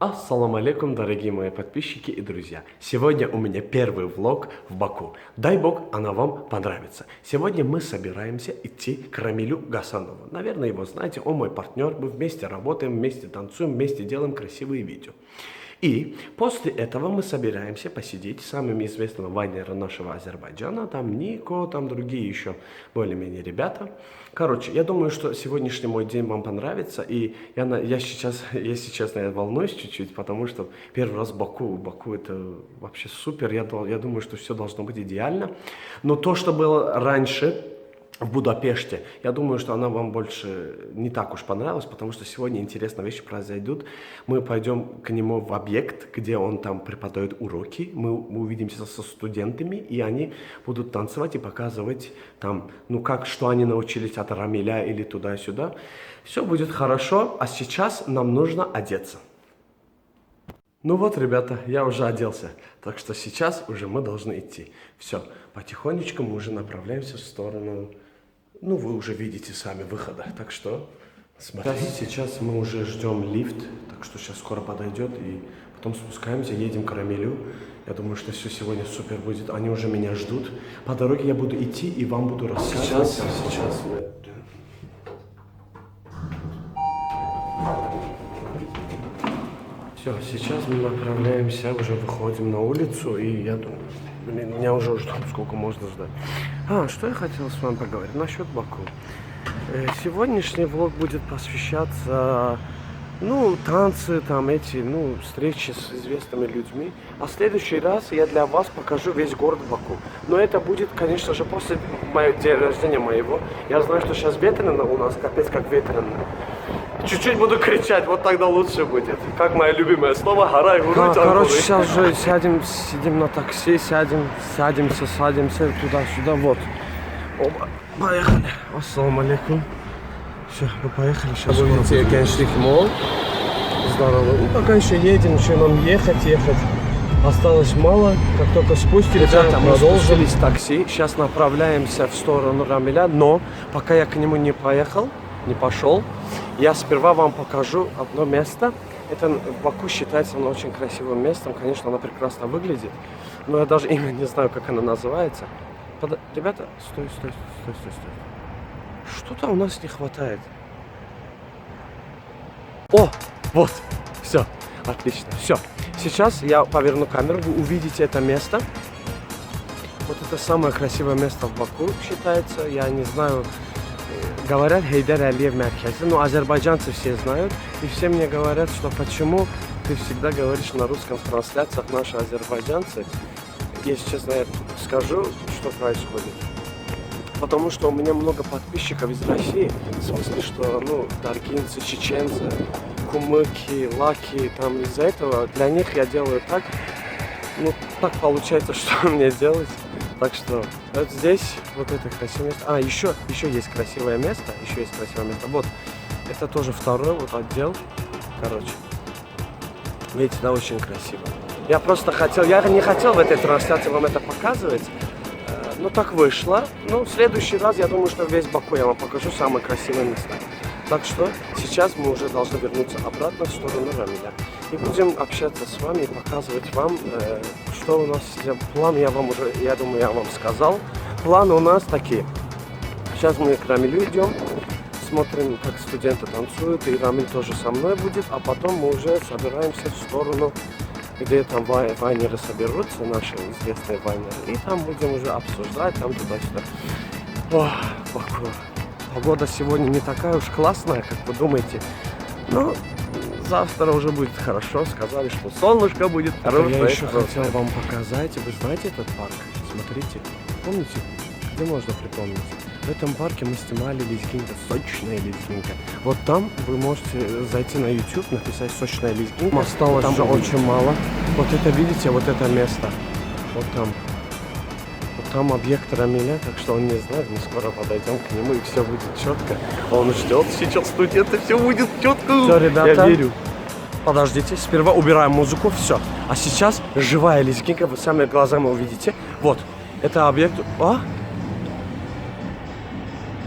Ассаламу алейкум, дорогие мои подписчики и друзья. Сегодня у меня первый влог в Баку. Дай бог, она вам понравится. Сегодня мы собираемся идти к Рамилю Гасанову. Наверное, его знаете, он мой партнер. Мы вместе работаем, вместе танцуем, вместе делаем красивые видео. И после этого мы собираемся посидеть с самыми известными вайнерами нашего Азербайджана. Там Нико, там другие еще более-менее ребята. Короче, я думаю, что сегодняшний мой день вам понравится. И я сейчас, если честно, я волнуюсь чуть-чуть, потому что первый раз в Баку. Баку это вообще супер. Я думаю, что все должно быть идеально. Но то, что было раньше в Будапеште, я думаю, что она вам больше не так уж понравилась, потому что сегодня интересные вещи произойдут. Мы пойдем к нему в объект, где он там преподает уроки. Мы увидимся со студентами, и они будут танцевать и показывать там, что они научились от Рамиля или туда-сюда. Все будет хорошо, а сейчас нам нужно одеться. Ну вот, ребята, я уже оделся, так что сейчас уже мы должны идти. Все, потихонечку мы уже направляемся в сторону, вы уже видите сами выхода, так что смотрите. Сейчас мы уже ждем лифт, так что сейчас скоро подойдет, и потом спускаемся, едем к Рамилю. Я думаю, что все сегодня супер будет, они уже меня ждут. По дороге я буду идти и вам буду рассказывать. Сейчас мы... Все, сейчас мы направляемся, уже выходим на улицу, и я думаю, меня уже ждут, сколько можно ждать. Что я хотел с вами поговорить насчет Баку. Сегодняшний влог будет посвящаться, танцы, встречи с известными людьми. А в следующий раз я для вас покажу весь город Баку. Но это будет, конечно же, после дня рождения моего. Я знаю, что сейчас ветрено у нас, капец как ветрено. Чуть-чуть буду кричать, вот тогда лучше будет. Как мое любимое слово, гора и гуру. Короче, сейчас же сидим на такси, садимся туда-сюда, вот. Оба, поехали. Ассаламу алейкум. Все, мы поехали. Сейчас будем Геншлих Молл. Здорово. Пока еще едем, еще нам ехать. Осталось мало, как только спустимся, ребята, мы продолжим. спустились в такси, сейчас направляемся в сторону Рамиля, но пока я к нему не пошел, я сперва вам покажу одно место. Это в Баку считается оно очень красивым местом, конечно, оно прекрасно выглядит, но я даже имя не знаю, как оно называется. Ребята, стой. Что-то у нас не хватает. О, вот, все, отлично, все. Сейчас я поверну камеру, вы увидите это место. Вот это самое красивое место в Баку считается, я не знаю. Говорят, Хейдар Алиев Меркези, азербайджанцы все знают, и все мне говорят, что почему ты всегда говоришь на русском в трансляциях, наши азербайджанцы. Если честно, я скажу, что происходит. Потому что у меня много подписчиков из России, в смысле, что, даргинцы, чеченцы, кумыки, лаки, там из-за этого, для них я делаю так, так получается, что мне делать. Так что вот здесь вот это красивое место. Еще есть красивое место. Вот, это тоже второй вот отдел. Короче, видите, да, очень красиво. Я не хотел в этой трансляции вам это показывать, но так вышло. В следующий раз, я думаю, что весь Баку я вам покажу самые красивые места. Так что сейчас мы уже должны вернуться обратно в сторону Рамиля. И будем общаться с вами и показывать вам, что у нас план. Я думаю, я вам сказал. Планы у нас такие. Сейчас мы к Рамилю идем, смотрим, как студенты танцуют, и Рамиль тоже со мной будет, а потом мы уже собираемся в сторону, где там вайнеры соберутся, наши известные вайнеры, и там будем уже обсуждать, там туда-сюда. Баку. Погода сегодня не такая уж классная, как вы думаете. Но завтра уже будет хорошо. Сказали, что солнышко будет хорошее. Я еще хотел вам показать. Вы знаете этот парк? Смотрите. Помните? Где можно припомнить? В этом парке мы снимали лезгинка, сочная лезгинка. Вот там вы можете зайти на YouTube, написать сочная лезгинка. Осталось там же очень мало. Вот это, видите, вот это место. Вот там. Там объект Рамиля, так что он не знает, мы скоро подойдем к нему, и все будет четко. Он ждет сейчас студенты, все будет четко. Все, ребята, я верю. Подождите, сперва убираем музыку, все. А сейчас живая лезгинка, вы сами глазами увидите. Вот, это объект...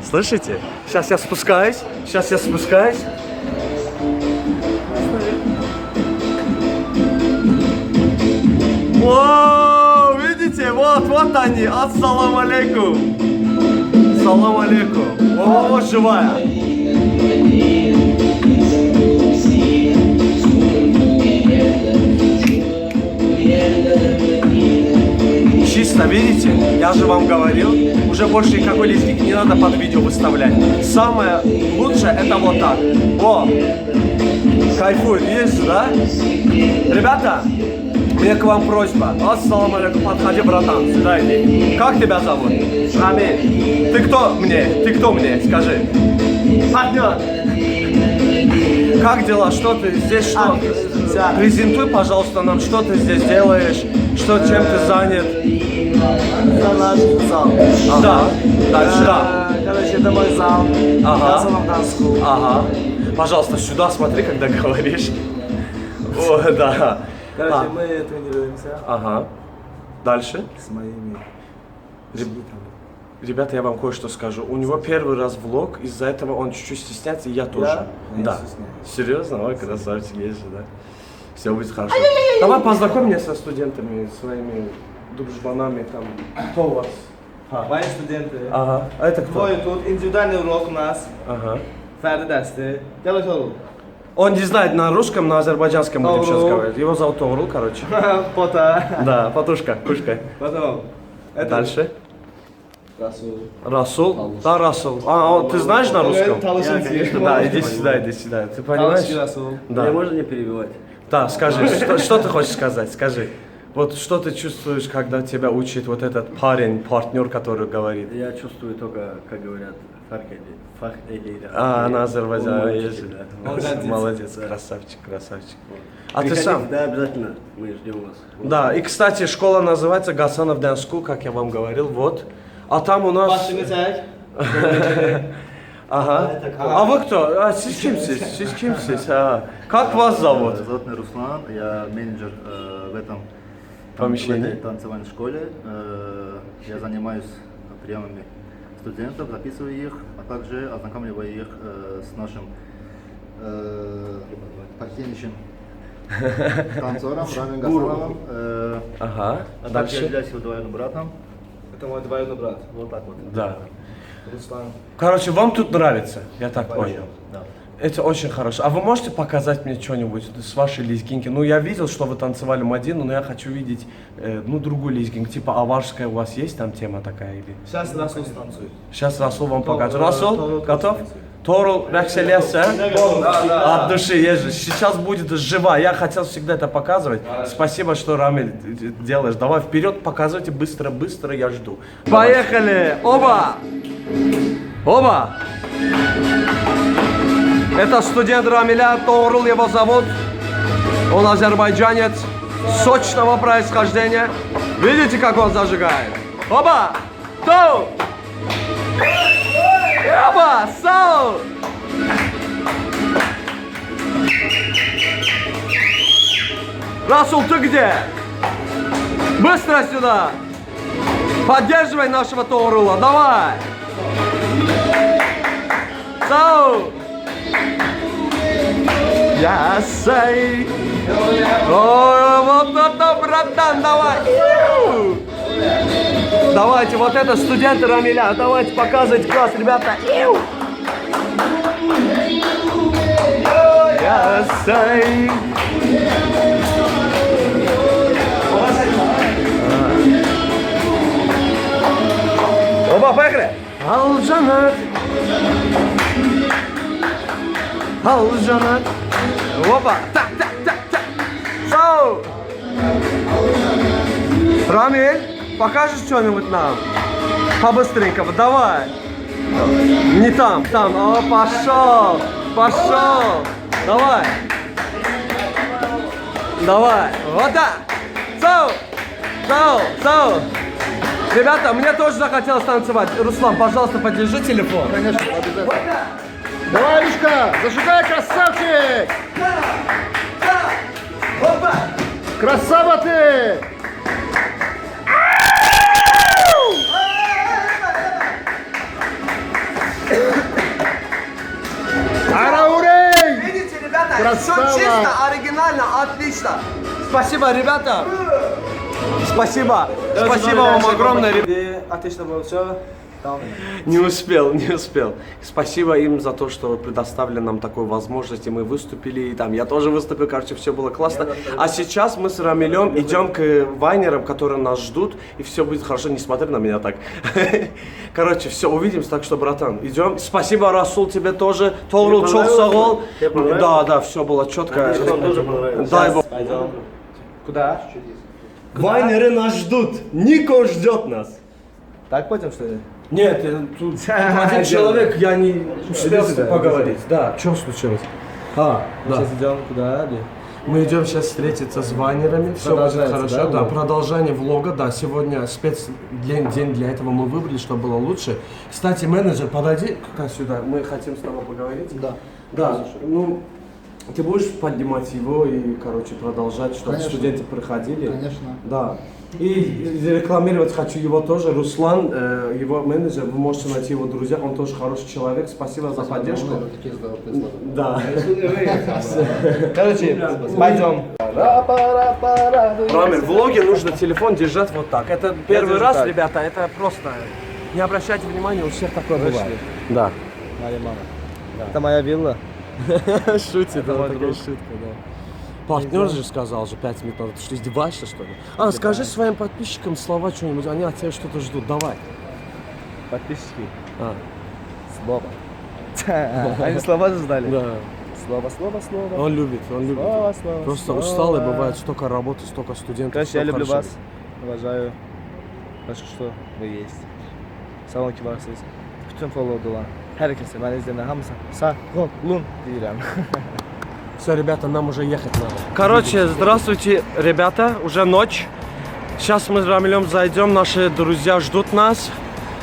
Слышите? Сейчас я спускаюсь. Вот они, ассалам алейкум. Салам алейкум. О, живая. Чисто, видите? Я же вам говорил, уже больше никакой листик не надо под видео выставлять. Самое лучшее это вот так. О, кайфует, есть, да? Ребята, у меня к вам просьба. Ассалам алейкум, подходи, братан, сюда иди. Как тебя зовут? Рамиль. Ты кто мне? Ты кто мне? Скажи. Партнер. Как дела? Что ты здесь? Что? Презентуй, пожалуйста, нам, что ты здесь делаешь, что, чем ты занят. Это наш зал. Да. Дальше. Да. Короче, это мой зал. Ага. Я сам данску. Ага. Пожалуйста, сюда смотри, когда говоришь. О, да. Короче, мы тренируемся Ага. Дальше. с моими учениками. Ребята, я вам кое-что скажу. У него первый раз влог, из-за этого он чуть-чуть стесняется, и я тоже. Я Да. не стесняюсь. Серьезно? Ой, красавчик, есть же, да? Все будет хорошо. Давай познакомь меня со студентами, своими дружбанами, там. Кто у вас? Мои студенты. Ага. А это кто? Двое тут. Индивидуальный урок у нас. Ага. Ферди десты. Делай шоу. Он не знает на русском, на азербайджанском будем сейчас Тоурул. говорить. Его зовут Тоурул, короче. Пота. Да, потушка, кушка. Потом. Это Дальше. Расул. Расул? Да, Расул. А, ты знаешь на русском? Талашинский. Да, иди сюда, иди сюда. Ты понимаешь? Талашинский Расул. Да. Можно не перебивать? Да, скажи, что ты хочешь сказать? Скажи. Вот что ты чувствуешь, когда тебя учит вот этот парень, партнер, который говорит? Я чувствую только, как говорят, фах элейда. А, на Азербайджане Он есть. учитель, да. Молодец. Молодец, Да. красавчик, красавчик. А ты Приходите, сам? Да, обязательно. Мы ждем вас. Да, и, кстати, школа называется Гасанов Dance School, как я вам говорил, вот. А там у нас... Başını çek. Ага. А вы кто? А, siz kimsiz? Siz kimsiz? А, как вас зовут? Зовут меня Руслан, я менеджер в этом Помещении? в этой танцевальной школе. Я занимаюсь приемами студентов, записываю их, а также ознакомливаю их с нашим почтеннейшим танцором Рамилем Гасановым. Ага. А также я Дальше? являюсь его двоюродным братом. Это мой двоюродный брат. Вот так вот. Да. Руслан. Короче, вам тут нравится, я так понял. Да. Это очень хорошо. А вы можете показать мне что-нибудь с вашей лезгинки? Ну, я видел, что вы танцевали Мадину, но я хочу видеть, ну, другую лезгинку. Типа аварская у вас есть там тема такая или? Сейчас Расул станцует. Сейчас Расул вам покажет. Торул, Расул, Торул, готов? Торул, ракселеса, от души езжи. Сейчас будет жива. Я хотел всегда это показывать. Спасибо, что, Рамиль, делаешь. Давай вперед, показывайте быстро, я жду. Поехали! Оба! Оба! Это студент Рамиля, Тоурул его зовут. Он азербайджанец сочного происхождения. Видите, как он зажигает? Оба! Тоу! Оба! Сау! Расул, ты где? Быстро сюда! Поддерживай нашего Таурула, давай! Сау! Я сей! Ой, вот это, братан, давай! Иу! Давайте, вот это студенты Рамиля, давайте показывать класс, ребята! Иу! Я сей! Оба, поехали! Алжанат! Алжанат! Опа! Так! Сау! Рамиль, покажешь что-нибудь нам? Побыстренько, давай! Не там! О, пошел! Давай! Вот так! Сау! Ребята, мне тоже захотелось танцевать. Руслан, пожалуйста, подержи телефон. Конечно, обязательно. Давай, Мишка, зажигай, красавчик! Красава ты! Араурей! Видите, ребята, Красава! все чисто, оригинально, отлично. Спасибо, ребята. Спасибо. Спасибо вам огромное. Отлично было все. Не успел. Спасибо им за то, что предоставили нам такую возможность, и мы выступили, и там я тоже выступил, короче, все было классно. А сейчас мы с Рамилем идем к вайнерам, которые нас ждут, и все будет хорошо, не смотри на меня так. Короче, все, увидимся, так что, братан, идем. Спасибо, Расул, тебе тоже. Толрул, чок, сагол. Да, все было четко. Дай бог. Куда? Вайнеры нас ждут, Нико ждет нас. Так пойдем, что ли? Нет, тут один человек, я не успел с ним поговорить. Да, что случилось? Да. Сейчас идем куда? Мы идем сейчас встретиться с вайнерами, все будет хорошо. Да, продолжение влога, да, сегодня спецдень для этого мы выбрали, чтобы было лучше. Кстати, менеджер, подойди сюда, мы хотим с тобой поговорить. Да. Да, ну, ты будешь поднимать его и, короче, продолжать, чтобы студенты приходили? Конечно. Да. И рекламировать хочу его тоже. Руслан, его менеджер, вы можете найти его друзья, он тоже хороший человек. Спасибо за поддержку. Да. Короче, пойдем. Рамиль, в влоге нужно телефон держать вот так. Это первый раз, ребята, это просто... Не обращайте внимания, у всех такое бывает. Да. Мария, мама. Это моя вилла. Шутит, это такая шутка, да. Партнер же сказал же 5 минут назад. Ты что, издеваешься, что ли? Скажи своим подписчикам слова что-нибудь, они от тебя что-то ждут, давай. Подписчики. Слово. Они слова ждали? Да. Слово. Он любит. Слово. Просто усталый бывает, столько работы, столько студентов. Короче, я всё люблю хорошо. вас. Уважаю. Хорошо, что вы есть. Салонки varsınız. Bütün follow'dular. Herkese ben izleyenler hamısı sağ olun diyorum. Все, ребята, нам уже ехать надо. Короче, здравствуйте, ребята, уже ночь. Сейчас мы с Рамилем зайдем, наши друзья ждут нас.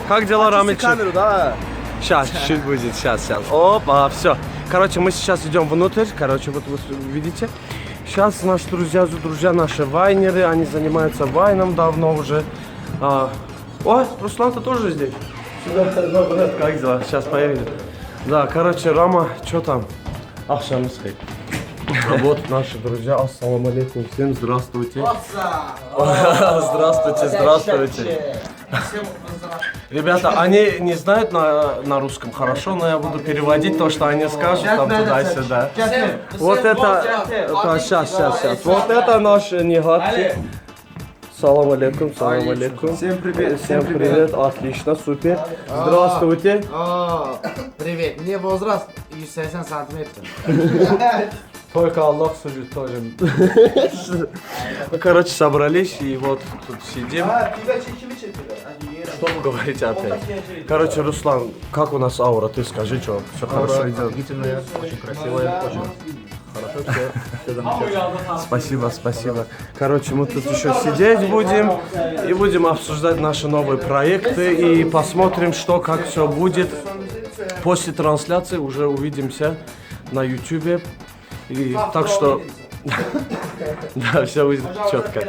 Как дела, Рамильчик? Камеру, да. Сейчас, чуть будет, сейчас. Опа, все. Короче, мы сейчас идем внутрь, короче, вот вы видите. Сейчас наши друзья, наши вайнеры, они занимаются вайном давно уже. О, Руслан, ты тоже здесь? Как дела? Сейчас поедем. Да, короче, Рама, что там? Ахшамисхай. Вот наши друзья, ассаламу алейкум, всем здравствуйте. Здравствуйте. Ребята, они не знают на русском хорошо, но я буду переводить то, что они скажут там туда-сюда. Вот это, сейчас. Вот это наш Нигатчик. Салам алейкум. Всем Привет, отлично, супер. Здравствуйте. Привет, мне возраст 180 сантиметров. Только Аллах судит тоже. Короче, собрались и вот тут сидим. Что вы говорите опять? Короче, Руслан, как у нас аура? Ты скажи, что все хорошо идет. Офигительная, очень красивая, очень хорошо все замечательно. Спасибо. Короче, мы тут еще сидеть будем и будем обсуждать наши новые проекты и посмотрим, что, как все будет. После трансляции уже увидимся на YouTube. И так что, да, все будет четко.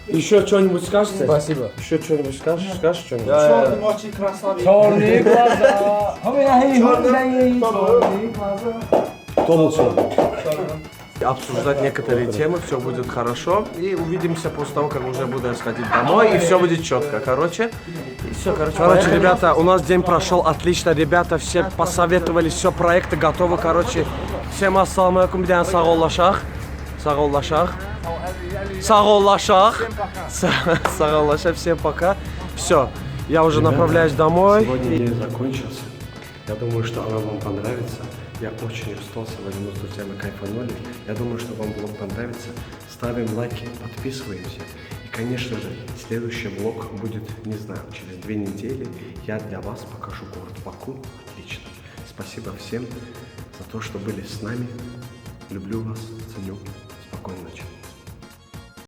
Еще что-нибудь скажете? Спасибо. Еще что-нибудь скажешь? Скажешь что-нибудь? Очень красавец. Черные глаза. Кто лучше? Обсуждать некоторые темы, все будет хорошо. И увидимся после того, как уже буду сходить домой, и все будет четко. Короче, ребята, у нас день прошел отлично. Ребята все посоветовались, все проекты готовы. Короче, всем ассаламу алейкум, биден саголлашах. Всем пока. Все, я уже направляюсь домой. Сегодня день закончился. Я думаю, что она вам понравится. Я очень устал сегодня, мы с друзьями кайфанули. Я думаю, что вам влог понравится. Ставим лайки, подписываемся. И, конечно же, следующий влог будет, не знаю, через 2 недели. Я для вас покажу город Баку. Отлично. Спасибо всем за то, что были с нами. Люблю вас, ценю. Спокойной ночи.